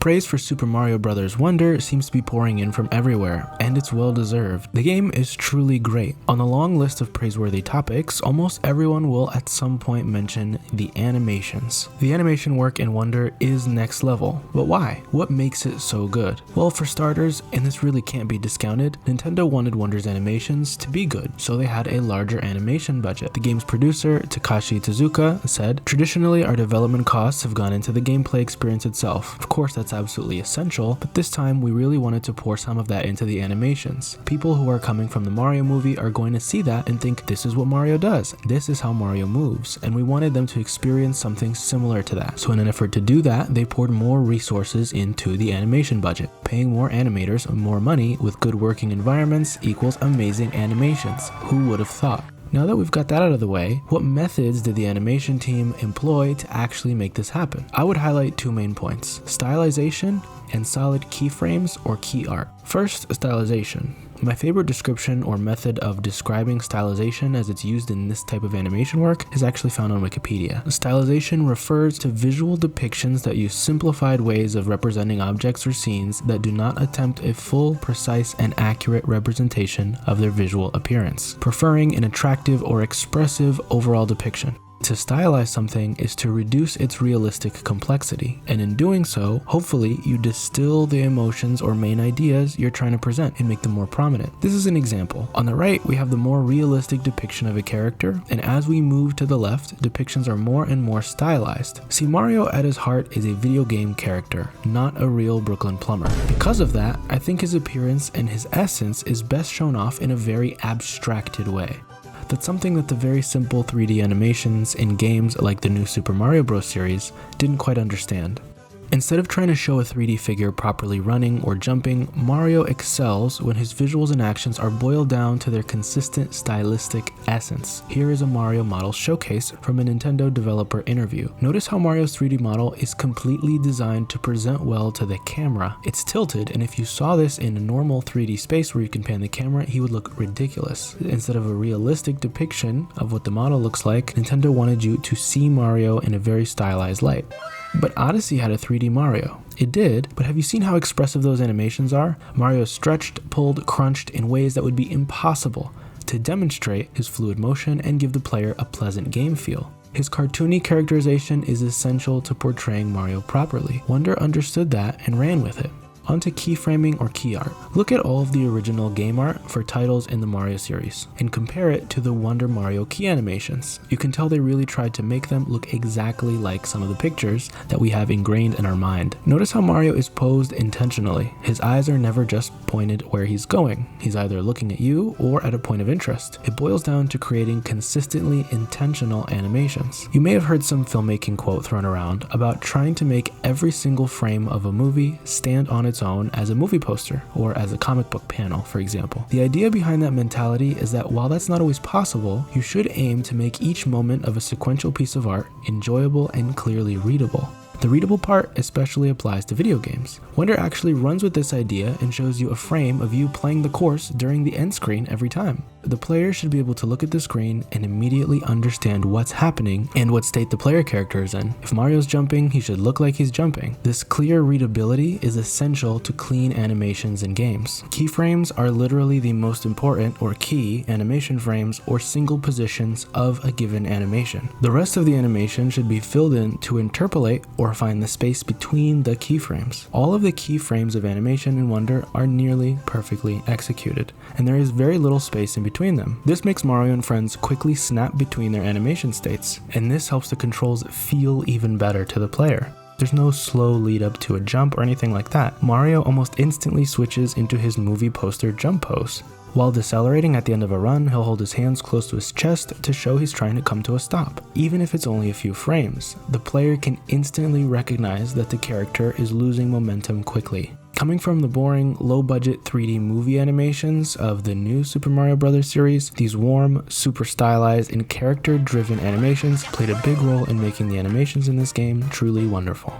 Praise for Super Mario Bros. Wonder seems to be pouring in from everywhere, and it's well deserved. The game is truly great. On the long list of praiseworthy topics, almost everyone will at some point mention the animations. The animation work in Wonder is next level, but why? What makes it so good? Well, for starters, and this really can't be discounted, Nintendo wanted Wonder's animations to be good, so they had a larger animation budget. The game's producer, Takashi Tezuka, said, "Traditionally, our development costs have gone into the gameplay experience itself. Of course, that's absolutely essential, but this time we really wanted to pour some of that into the animations. People who are coming from the Mario movie are going to see that and think, this is what Mario does, this is how Mario moves, and we wanted them to experience something similar to that. So in an effort to do that, they poured more resources into the animation budget. Paying more animators more money with good working environments equals amazing animations. Who would have thought?" Now that we've got that out of the way, what methods did the animation team employ to actually make this happen? I would highlight two main points: stylization and solid keyframes or key art. First, stylization. My favorite description or method of describing stylization as it's used in this type of animation work is actually found on Wikipedia. Stylization refers to visual depictions that use simplified ways of representing objects or scenes that do not attempt a full, precise, and accurate representation of their visual appearance, preferring an attractive or expressive overall depiction. To stylize something is to reduce its realistic complexity, and in doing so, hopefully you distill the emotions or main ideas you're trying to present and make them more prominent. This is an example. On the right, we have the more realistic depiction of a character, and as we move to the left, depictions are more and more stylized. See, Mario at his heart is a video game character, not a real Brooklyn plumber. Because of that, I think his appearance and his essence is best shown off in a very abstracted way. That's something that the very simple 3D animations in games like the new Super Mario Bros. Series didn't quite understand. Instead of trying to show a 3D figure properly running or jumping, Mario excels when his visuals and actions are boiled down to their consistent stylistic essence. Here is a Mario model showcase from a Nintendo developer interview. Notice how Mario's 3D model is completely designed to present well to the camera. It's tilted, and if you saw this in a normal 3D space where you can pan the camera, he would look ridiculous. Instead of a realistic depiction of what the model looks like, Nintendo wanted you to see Mario in a very stylized light. But Odyssey had a 3D Mario. It did, but have you seen how expressive those animations are? Mario stretched, pulled, crunched in ways that would be impossible to demonstrate his fluid motion and give the player a pleasant game feel. His cartoony characterization is essential to portraying Mario properly. Wonder understood that and ran with it. Onto keyframing or key art. Look at all of the original game art for titles in the Mario series and compare it to the Wonder Mario key animations. You can tell they really tried to make them look exactly like some of the pictures that we have ingrained in our mind. Notice how Mario is posed intentionally. His eyes are never just pointed where he's going. He's either looking at you or at a point of interest. It boils down to creating consistently intentional animations. You may have heard some filmmaking quote thrown around about trying to make every single frame of a movie stand on its own as a movie poster or as a comic book panel, for example. The idea behind that mentality is that while that's not always possible, you should aim to make each moment of a sequential piece of art enjoyable and clearly readable. The readable part especially applies to video games. Wonder actually runs with this idea and shows you a frame of you playing the course during the end screen every time. The player should be able to look at the screen and immediately understand what's happening and what state the player character is in. If Mario's jumping, he should look like he's jumping. This clear readability is essential to clean animations in games. Keyframes are literally the most important or key animation frames or single positions of a given animation. The rest of the animation should be filled in to interpolate or find the space between the keyframes. All of the keyframes of animation in Wonder are nearly perfectly executed, and there is very little space in between them. This makes Mario and friends quickly snap between their animation states, and this helps the controls feel even better to the player. There's no slow lead up to a jump or anything like that. Mario almost instantly switches into his movie poster jump pose. While decelerating at the end of a run, he'll hold his hands close to his chest to show he's trying to come to a stop. Even if it's only a few frames, the player can instantly recognize that the character is losing momentum quickly. Coming from the boring, low-budget 3D movie animations of the new Super Mario Bros. Series, these warm, super stylized, and character-driven animations played a big role in making the animations in this game truly wonderful.